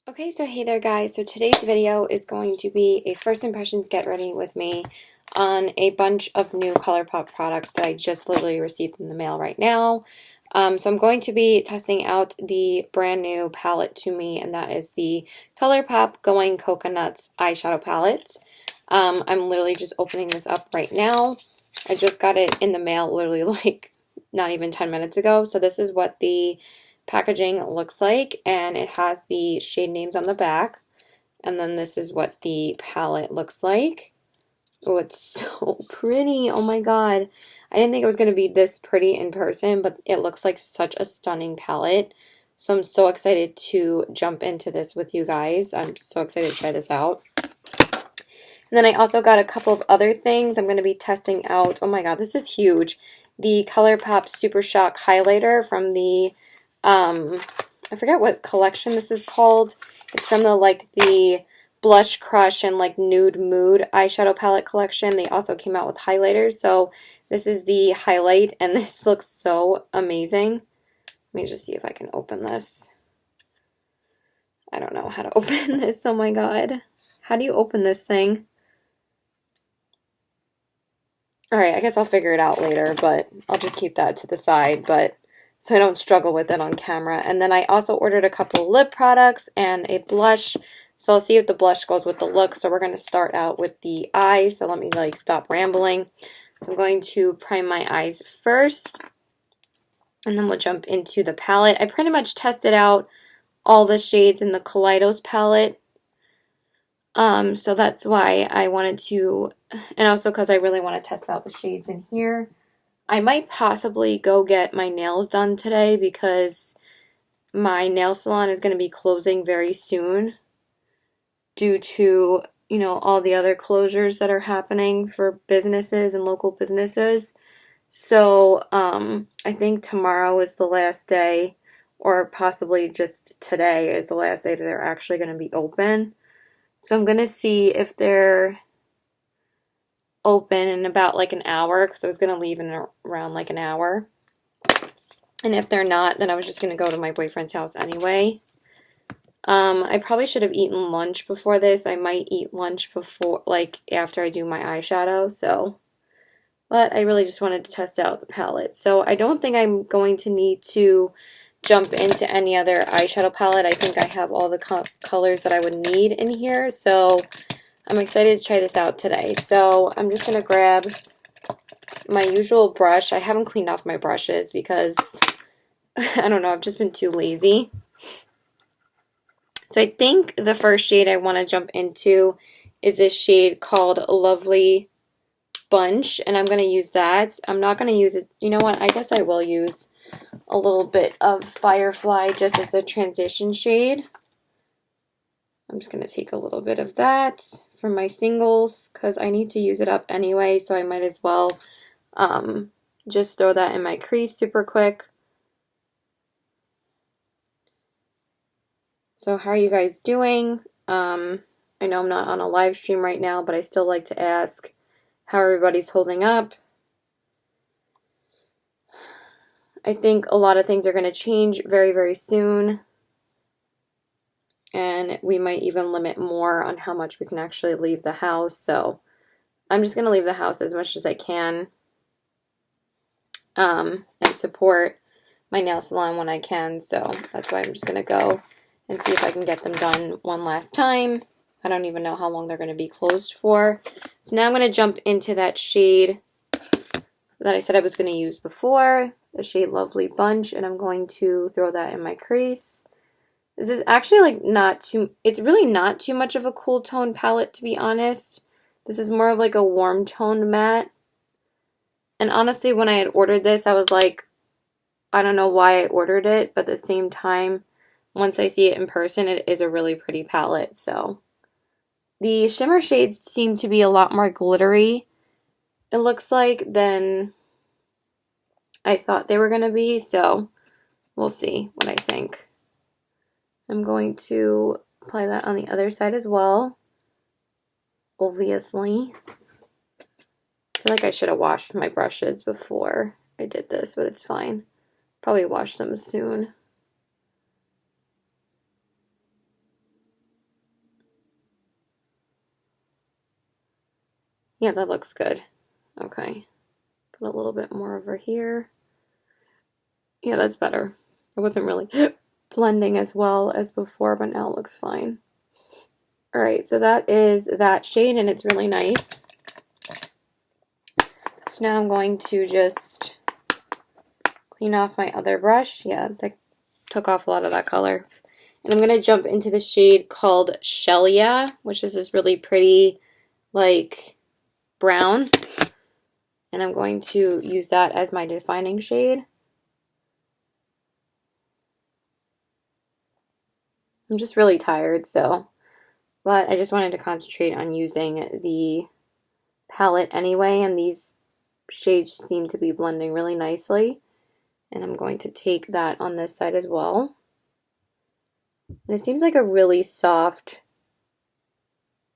Okay, so hey there guys. So today's video is going to be a first impressions get ready with me on a bunch of new Colourpop products that I just literally received in the mail right now. So I'm going to be testing out the brand new palette to me, and that is the Colourpop Going Coconuts eyeshadow palette. I'm literally just opening this up right now. I just got it in the mail literally like not even 10 minutes ago. So this is what the packaging looks like, and it has the shade names on the back, and then this is what the palette looks like. Oh, it's so pretty. Oh my god, I didn't think it was going to be this pretty in person, but it looks like such a stunning palette. So I'm so excited to jump into this with you guys. I'm so excited to try this out. And then I also got a couple of other things I'm going to be testing out. Oh my god, this is huge. The Colourpop Super Shock highlighter from the I forget what collection this is called. It's from the Blush Crush and Nude Mood eyeshadow palette collection. They also came out with highlighters. So this is the highlight, and this looks so amazing. Let me just see if I can open this. I don't know how to open this. Oh my god. How do you open this thing? Alright, I guess I'll figure it out later, but I'll just keep that to the side. But so I don't struggle with it on camera. And then I also ordered a couple lip products and a blush. So I'll see if the blush goes with the look. So we're going to start out with the eyes. So let me stop rambling. So I'm going to prime my eyes first, and then we'll jump into the palette. I pretty much tested out all the shades in the Kaleidos palette. So that's why I wanted to, and also because I really want to test out the shades in here. I might possibly go get my nails done today because my nail salon is going to be closing very soon due to, you know, all the other closures that are happening for businesses and local businesses. So I think tomorrow is the last day, or possibly just today is the last day that they're actually going to be open. So I'm going to see if they're open in about an hour, because I was going to leave in around an hour. And if they're not, then I was just going to go to my boyfriend's house anyway. I probably should have eaten lunch before this. I might eat lunch before, after I do my eyeshadow, so. But I really just wanted to test out the palette. So I don't think I'm going to need to jump into any other eyeshadow palette. I think I have all the colors that I would need in here, so I'm excited to try this out today. So I'm just going to grab my usual brush. I haven't cleaned off my brushes because, I don't know, I've just been too lazy. So I think the first shade I want to jump into is this shade called Lovely Bunch, and I'm going to use that. I'm not going to use it. You know what? I guess I will use a little bit of Firefly just as a transition shade. I'm just going to take a little bit of that for my singles because I need to use it up anyway, so I might as well just throw that in my crease super quick. So how are you guys doing? I know I'm not on a live stream right now, but I still like to ask how everybody's holding up. I think a lot of things are going to change very, very soon. And we might even limit more on how much we can actually leave the house. So I'm just going to leave the house as much as I can and support my nail salon when I can. So that's why I'm just going to go and see if I can get them done one last time. I don't even know how long they're going to be closed for. So now I'm going to jump into that shade that I said I was going to use before, the shade Lovely Bunch, and I'm going to throw that in my crease. This is actually it's really not too much of a cool tone palette, to be honest. This is more of a warm toned matte. And honestly, when I had ordered this, I was like, I don't know why I ordered it, but at the same time, once I see it in person, it is a really pretty palette. So the shimmer shades seem to be a lot more glittery, it looks like, than I thought they were going to be. So we'll see what I think. I'm going to apply that on the other side as well, obviously. I feel like I should have washed my brushes before I did this, but it's fine. Probably wash them soon. Yeah, that looks good. Okay. Put a little bit more over here. Yeah, that's better. It wasn't really blending as well as before, but now it looks fine. Alright, so that is that shade, and it's really nice. So now I'm going to just clean off my other brush. Yeah, that took off a lot of that color. And I'm going to jump into the shade called Shelia, which is this really pretty, like, brown. And I'm going to use that as my defining shade. I'm just really tired, but I just wanted to concentrate on using the palette anyway, and these shades seem to be blending really nicely. And I'm going to take that on this side as well. And it seems like a really soft,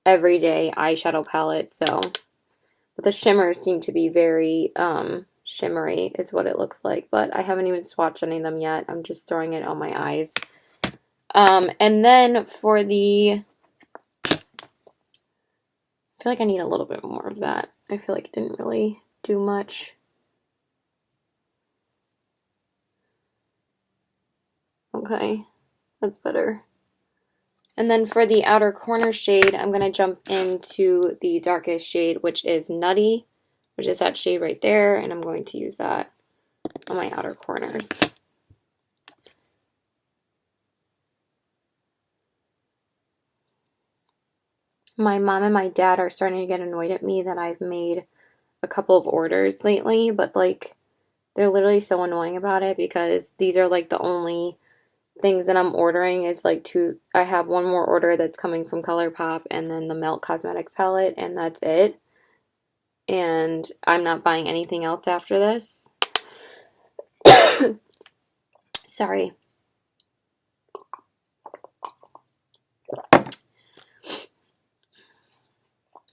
everyday eyeshadow palette, but the shimmers seem to be very shimmery is what it looks like, but I haven't even swatched any of them yet. I'm just throwing it on my eyes. And then for the, I feel like I need a little bit more of that. I feel like it didn't really do much. Okay, that's better. And then for the outer corner shade, I'm going to jump into the darkest shade, which is Nutty, which is that shade right there, and I'm going to use that on my outer corners. My mom and my dad are starting to get annoyed at me that I've made a couple of orders lately, but like they're literally so annoying about it because these are like the only things that I'm ordering is like I have one more order that's coming from Colourpop and then the Melt Cosmetics palette, and that's it. And I'm not buying anything else after this. Sorry.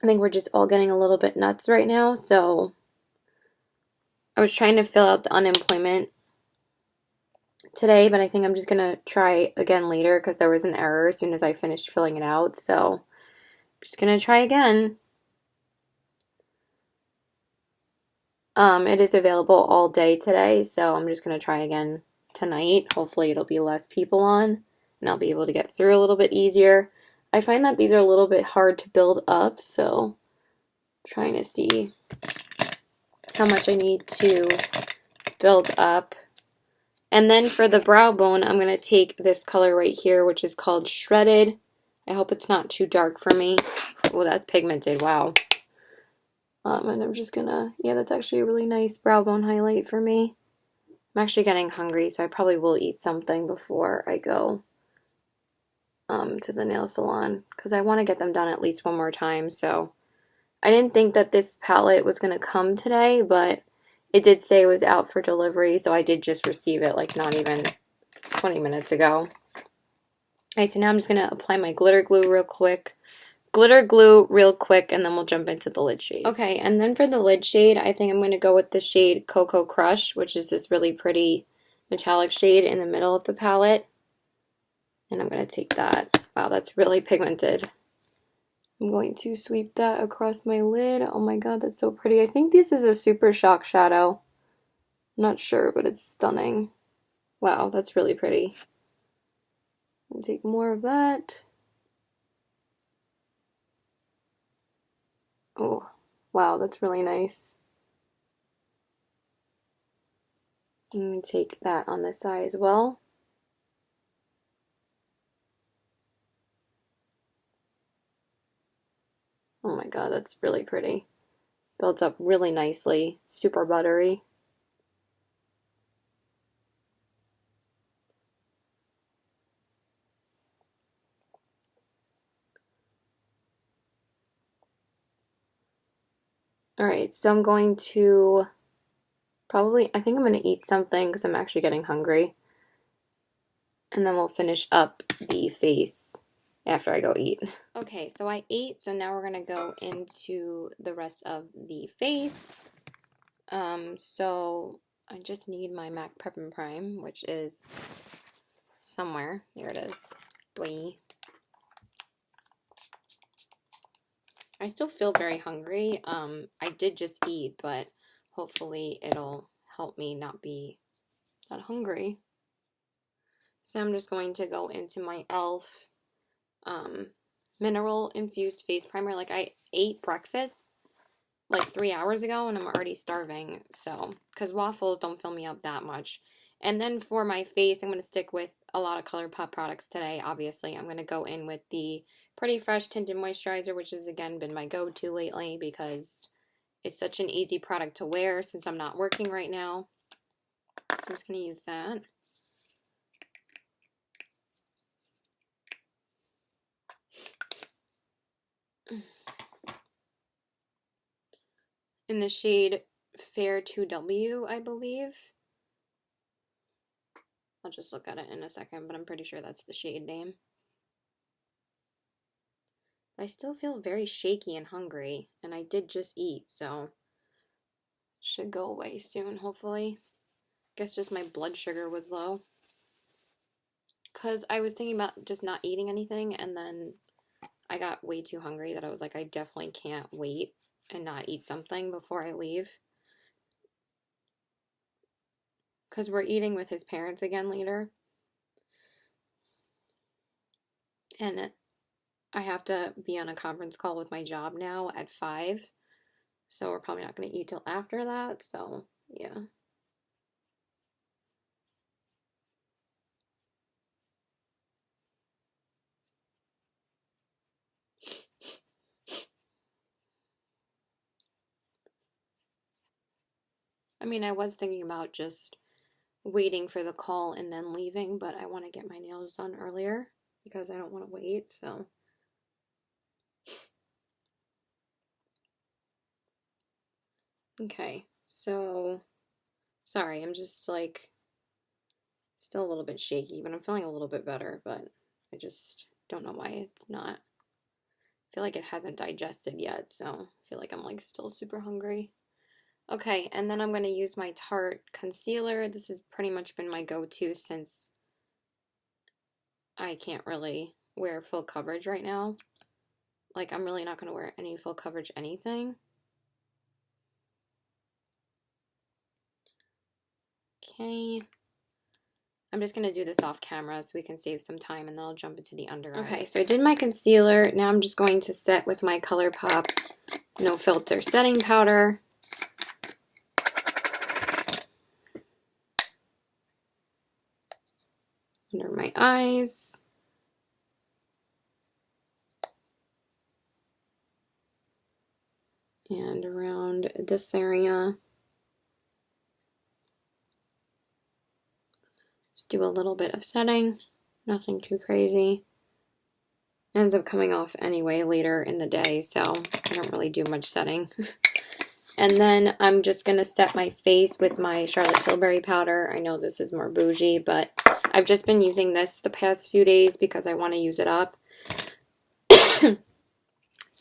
I think we're just all getting a little bit nuts right now, so I was trying to fill out the unemployment today, but I think I'm just going to try again later because there was an error as soon as I finished filling it out, so I'm just going to try again. It is available all day today, so I'm just going to try again tonight. Hopefully it'll be less people on, and I'll be able to get through a little bit easier. I find that these are a little bit hard to build up, so I'm trying to see how much I need to build up. And then for the brow bone, I'm going to take this color right here, which is called Shredded. I hope it's not too dark for me. Oh, that's pigmented. Wow. And I'm just gonna, yeah, that's actually a really nice brow bone highlight for me. I'm actually getting hungry, so I probably will eat something before I go to the nail salon, because I want to get them done at least one more time. So I didn't think that this palette was going to come today, but it did say it was out for delivery, so I did just receive it like not even 20 minutes ago. Alright, so now I'm just going to apply my glitter glue real quick, and then we'll jump into the lid shade. Okay, and then for the lid shade, I think I'm going to go with the shade Coco Crush, which is this really pretty metallic shade in the middle of the palette. And I'm going to take that. Wow, that's really pigmented. I'm going to sweep that across my lid. Oh my god, that's so pretty. I think this is a Super Shock shadow. I'm not sure, but it's stunning. Wow, that's really pretty. I'll take more of that. Oh, wow, that's really nice. I'm going to take that on this side as well. Oh my god, that's really pretty. Builds up really nicely. Super buttery. Alright, so I'm going to probably, I think I'm going to eat something because I'm actually getting hungry. And then we'll finish up the face after I go eat. Okay, so I ate, so now we're going to go into the rest of the face. So I just need my MAC Prep and Prime, which is somewhere. There it is. Dwee. I still feel very hungry. I did just eat, but hopefully it'll help me not be that hungry. So I'm just going to go into my e.l.f. Mineral infused face primer. Like, I ate breakfast like 3 hours ago and I'm already starving. So, because waffles don't fill me up that much. And then for my face, I'm going to stick with a lot of Colourpop products today. Obviously, I'm going to go in with the Pretty Fresh Tinted Moisturizer, which has again been my go-to lately because it's such an easy product to wear since I'm not working right now. So I'm just going to use that. In the shade Fair 2W, I believe. I'll just look at it in a second, but I'm pretty sure that's the shade name. But I still feel very shaky and hungry, and I did just eat, so should go away soon, hopefully. Guess just my blood sugar was low. Because I was thinking about just not eating anything, and then I got way too hungry that I was like, I definitely can't wait and not eat something before I leave. Because we're eating with his parents again later. And I have to be on a conference call with my job now at 5. So we're probably not going to eat till after that. So, yeah. I mean, I was thinking about just waiting for the call and then leaving, but I want to get my nails done earlier because I don't want to wait, so. Okay, so, sorry, I'm just like still a little bit shaky, but I'm feeling a little bit better, but I just don't know why it's not. I feel like it hasn't digested yet, so I feel like I'm like still super hungry. Okay, and then I'm going to use my Tarte concealer. This has pretty much been my go-to since I can't really wear full coverage right now. Like, I'm really not going to wear any full coverage anything. Okay. I'm just going to do this off camera so we can save some time, and then I'll jump into the under eyes. Okay, so I did my concealer. Now I'm just going to set with my Colourpop No Filter Setting Powder. Under my eyes. And around this area. Just do a little bit of setting, nothing too crazy. Ends up coming off anyway later in the day, so I don't really do much setting. And then I'm just going to set my face with my Charlotte Tilbury powder. I know this is more bougie, but I've just been using this the past few days because I want to use it up. So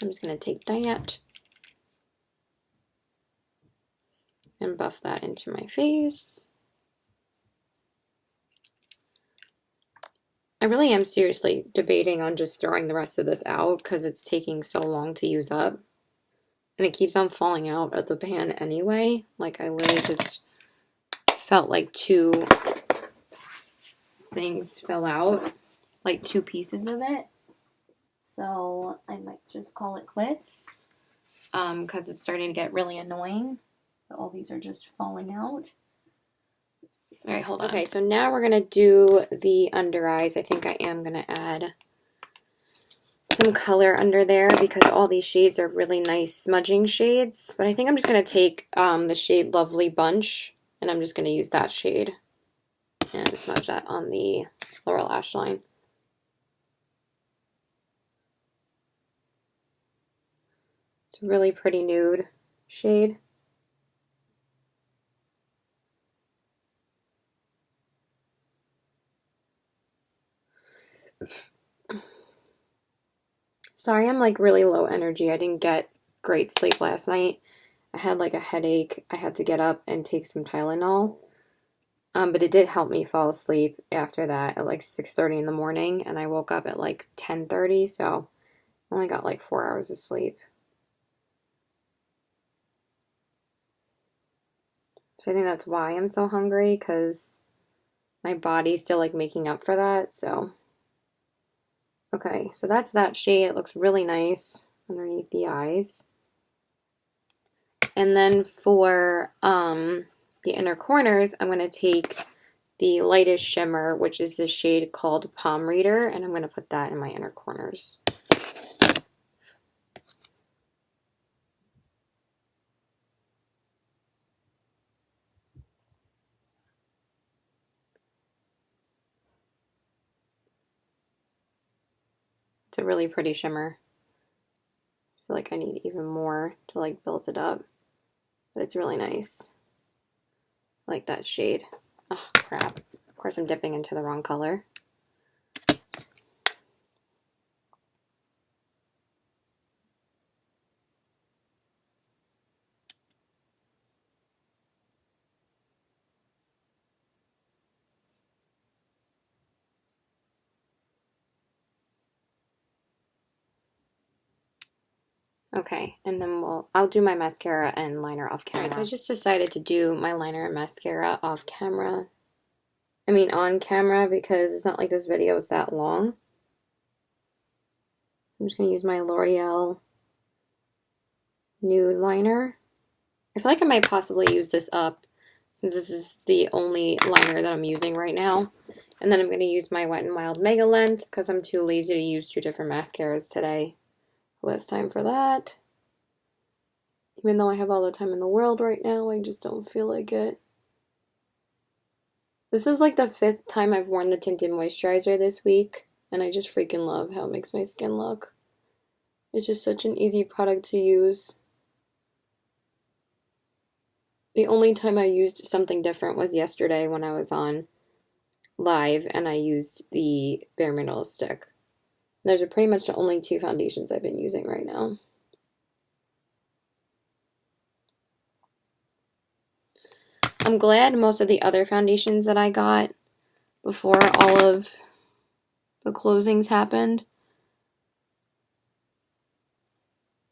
I'm just going to take that and buff that into my face. I really am seriously debating on just throwing the rest of this out because it's taking so long to use up. And it keeps on falling out of the pan anyway. Like, I literally just felt like 2 things fell out. Like 2 pieces of it. So I might just call it quits. Because it's starting to get really annoying. All these are just falling out. Alright, hold on. Okay, so now we're going to do the under eyes. I think I am going to add some color under there because all these shades are really nice smudging shades. But I think I'm just going to take the shade Lovely Bunch, and I'm just going to use that shade and smudge that on the lower lash line. It's a really pretty nude shade. Sorry, I'm like really low energy. I didn't get great sleep last night. I had like a headache. I had to get up and take some Tylenol. But it did help me fall asleep after that at like 6:30 in the morning, and I woke up at like 10:30, so I only got like 4 hours of sleep. So I think that's why I'm so hungry, because my body's still like making up for that. So, okay, so that's that shade. It looks really nice underneath the eyes. And then for the inner corners, I'm going to take the lightest shimmer, which is this shade called Palm Reader, and I'm going to put that in my inner corners. It's a really pretty shimmer. I feel like I need even more to like build it up, but it's really nice. I like that shade. Oh, crap. Of course, I'm dipping into the wrong color. Okay, and then I'll do my mascara and liner off camera. Right, so I just decided to do my liner and mascara off camera. I mean on camera, because it's not like this video is that long. I'm just going to use my L'Oreal nude liner. I feel like I might possibly use this up, since this is the only liner that I'm using right now. And then I'm going to use my Wet n Wild Mega Length, because I'm too lazy to use 2 different mascaras today. Who has time for that? Even though I have all the time in the world right now, I just don't feel like it. This is like the 5th time I've worn the tinted moisturizer this week, and I just freaking love how it makes my skin look. It's just such an easy product to use. The only time I used something different was yesterday when I was on live and I used the Bare Minerals stick. And those are pretty much the only 2 foundations I've been using right now. I'm glad most of the other foundations that I got before all of the closings happened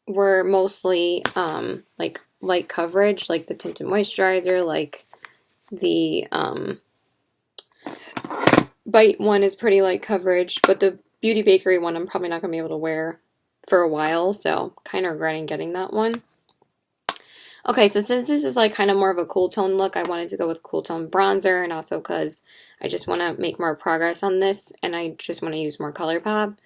were mostly like light coverage, like the tinted moisturizer, like the Bite one is pretty light coverage, but the Beauty Bakery one I'm probably not going to be able to wear for a while, so kind of regretting getting that one. Okay, so since this is like kind of more of a cool tone look, I wanted to go with cool tone bronzer, and also because I just want to make more progress on this, and I just want to use more Colourpop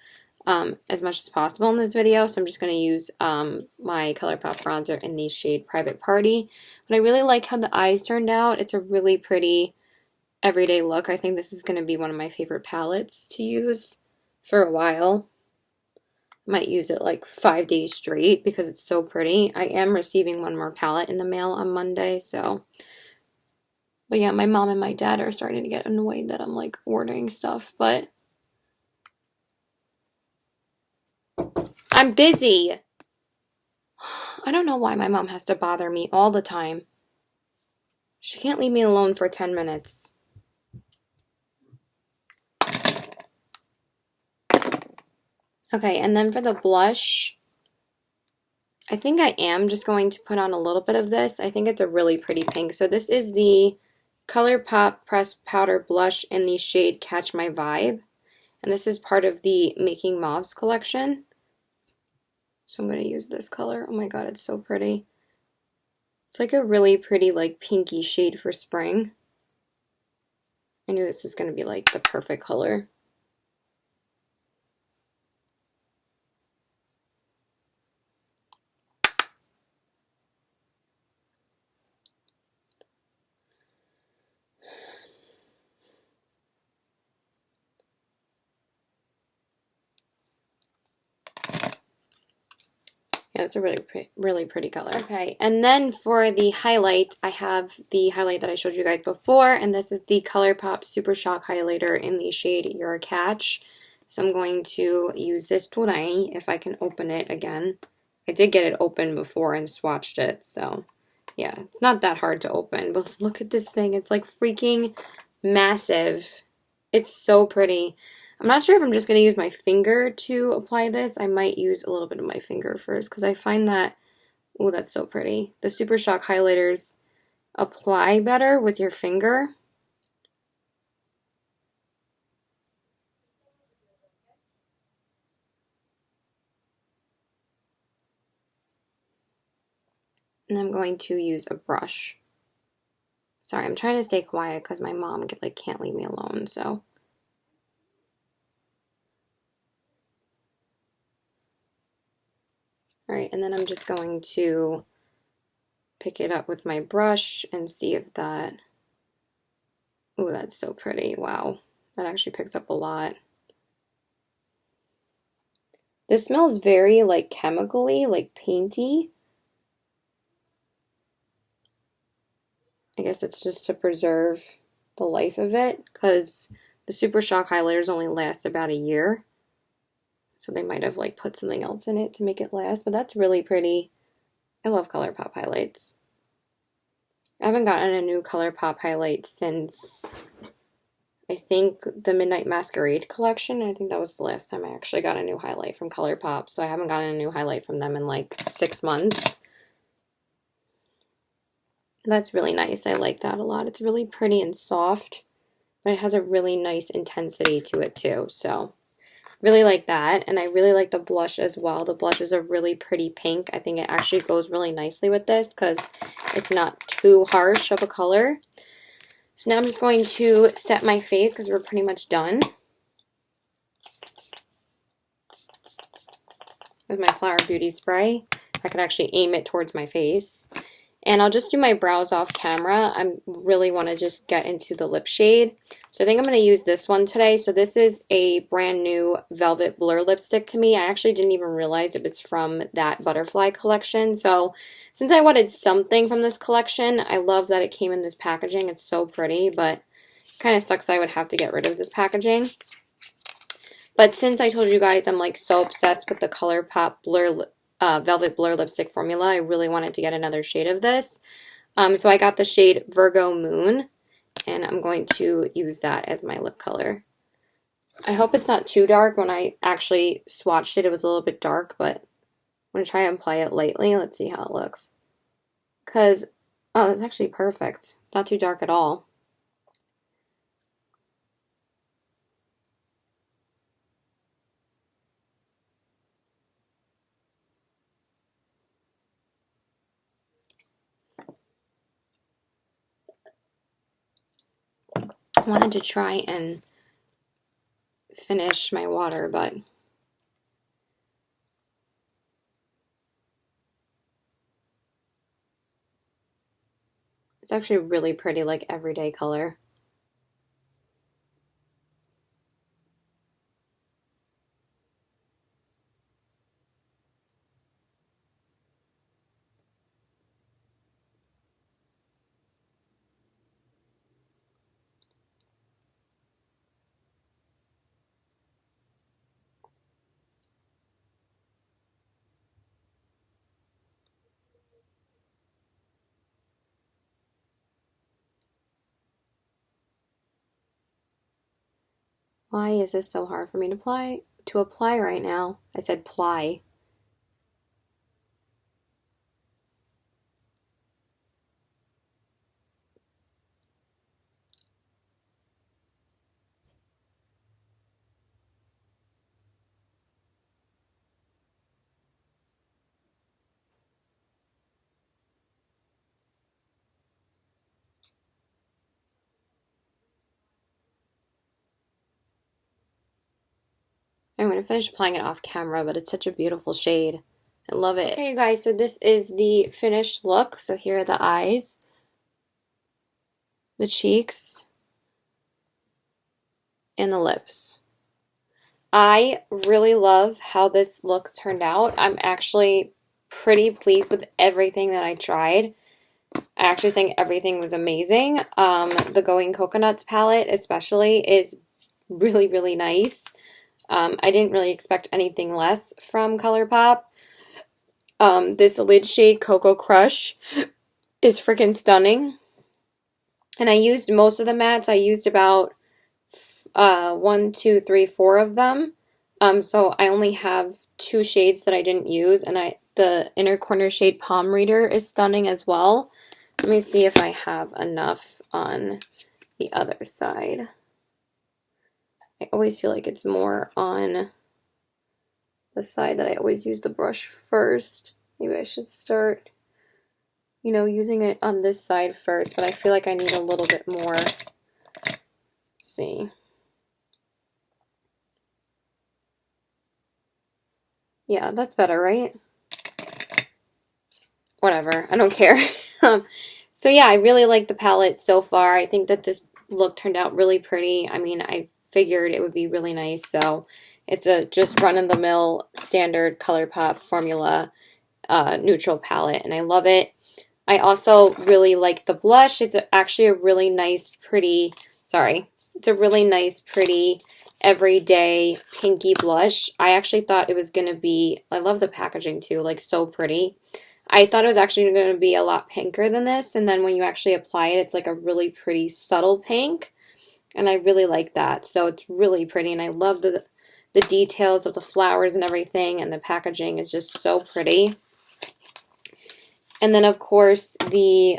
as much as possible in this video. So I'm just going to use my Colourpop bronzer in the shade Private Party. But I really like how the eyes turned out. It's a really pretty everyday look. I think this is going to be one of my favorite palettes to use for a while. Might use it like 5 days straight because it's so pretty. I am receiving one more palette in the mail on Monday, so. But yeah, my mom and my dad are starting to get annoyed that I'm like ordering stuff, but I'm busy. I don't know why my mom has to bother me all the time. She can't leave me alone for 10 minutes. Okay, and then for the blush, I think I am just going to put on a little bit of this. I think it's a really pretty pink. So this is the Colourpop Pressed Powder Blush in the shade Catch My Vibe. And this is part of the Making Mauves collection. So I'm going to use this color. Oh my god, it's so pretty. It's like a really pretty like pinky shade for spring. I knew this was going to be like the perfect color. Yeah, it's a really pretty color. Okay, and then for the highlight, I have the highlight that I showed you guys before, and this is the Colourpop Super Shock Highlighter in the shade You're a Catch. So I'm going to use this today, if I can open it again. I did get it open before and swatched it, so yeah, it's not that hard to open, but look at this thing. It's like freaking massive. It's so pretty. I'm not sure if I'm just going to use my finger to apply this. I might use a little bit of my finger first because I find that, oh, that's so pretty. The Super Shock highlighters apply better with your finger. And I'm going to use a brush. Sorry, I'm trying to stay quiet because my mom can't leave me alone, so. All right, and then I'm just going to pick it up with my brush and see if that, oh, that's so pretty. Wow, that actually picks up a lot. This smells very like chemically, like painty. I guess it's just to preserve the life of it because the Super Shock highlighters only last about a year. So they might have like put something else in it to make it last, but that's really pretty. I love Colourpop highlights. I haven't gotten a new Colourpop highlight since I think the Midnight Masquerade collection. I think that was the last time I actually got a new highlight from Colourpop, so I haven't gotten a new highlight from them in like 6 months. That's really nice. I like that a lot. It's really pretty and soft, but it has a really nice intensity to it too, so really like that. And I really like the blush as well. The blush is a really pretty pink. I think it actually goes really nicely with this because it's not too harsh of a color. So now I'm just going to set my face because we're pretty much done with my Flower Beauty spray. I could actually aim it towards my face. And I'll just do my brows off camera. I really want to just get into the lip shade. So I think I'm going to use this one today. So this is a brand new Velvet Blur lipstick to me. I actually didn't even realize it was from that Butterfly collection. So since I wanted something from this collection, I love that it came in this packaging. It's so pretty, but it kind of sucks I would have to get rid of this packaging. But since I told you guys I'm like so obsessed with the Colourpop Blur Velvet Blur lipstick formula, I really wanted to get another shade of this. So I got the shade Virgo Moon, and I'm going to use that as my lip color. I hope it's not too dark. When I actually swatched it, it was a little bit dark, but I'm going to try and apply it lightly. Let's see how it looks. Because, oh, that's actually perfect. Not too dark at all. I wanted to try and finish my water, but it's actually really pretty, like everyday color. Why is this so hard for me to apply right now? I said ply. I'm going to finish applying it off camera, but it's such a beautiful shade. I love it. Okay, you guys, so this is the finished look. So here are the eyes, the cheeks, and the lips. I really love how this look turned out. I'm actually pretty pleased with everything that I tried. I actually think everything was amazing. The Going Coconuts palette especially is really, really nice. I didn't really expect anything less from Colourpop. This lid shade, Coco Crush, is freaking stunning. And I used most of the mattes. I used about 1, 2, 3, 4 of them. So I only have 2 shades that I didn't use, and the inner corner shade Palm Reader is stunning as well. Let me see if I have enough on the other side. I always feel like it's more on the side that I always use the brush first. Maybe I should start, you know, using it on this side first, but I feel like I need a little bit more. Let's see. Yeah, that's better, right? Whatever, I don't care. So yeah, I really like the palette so far. I think that this look turned out really pretty. I mean, I figured it would be really nice, so it's a just run-of-the-mill standard Colourpop formula neutral palette, and I love it. I also really like the blush. It's actually a really nice, pretty, it's a really nice, pretty, everyday pinky blush. I actually thought it was going to be, I love the packaging too, like so pretty. I thought it was actually going to be a lot pinker than this, and then when you actually apply it, it's like a really pretty subtle pink, and I really like that. So it's really pretty, and I love the details of the flowers and everything, and the packaging is just so pretty. And then, of course, the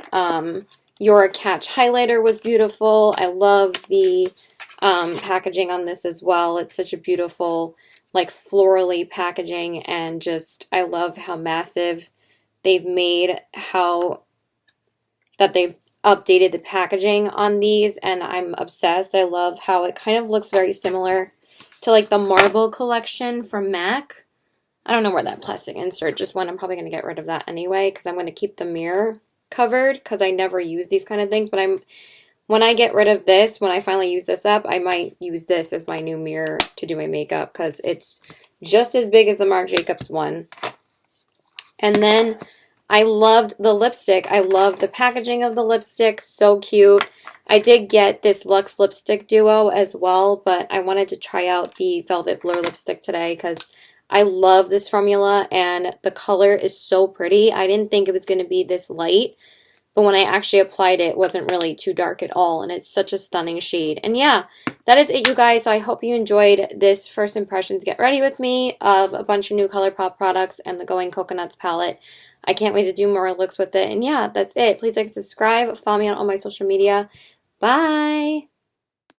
Your Catch highlighter was beautiful. I love the packaging on this as well. It's such a beautiful, like, florally packaging, and just, I love how massive they've made, how that they've updated the packaging on these, and I'm obsessed. I love how it kind of looks very similar to like the Marble collection from MAC. I don't know where that plastic insert just went. I'm probably going to get rid of that anyway because I'm going to keep the mirror covered because I never use these kind of things, but when I get rid of this, when I finally use this up, I might use this as my new mirror to do my makeup because it's just as big as the Marc Jacobs one. And then I loved the lipstick. I love the packaging of the lipstick. So cute. I did get this Luxe Lipstick Duo as well, but I wanted to try out the Velvet Blur lipstick today because I love this formula and the color is so pretty. I didn't think it was going to be this light, but when I actually applied it, it wasn't really too dark at all, and it's such a stunning shade. And yeah, that is it, you guys. So I hope you enjoyed this first impressions get ready with me of a bunch of new Colourpop products and the Going Coconuts palette. I can't wait to do more looks with it. And yeah, that's it. Please like, subscribe, follow me on all my social media. Bye!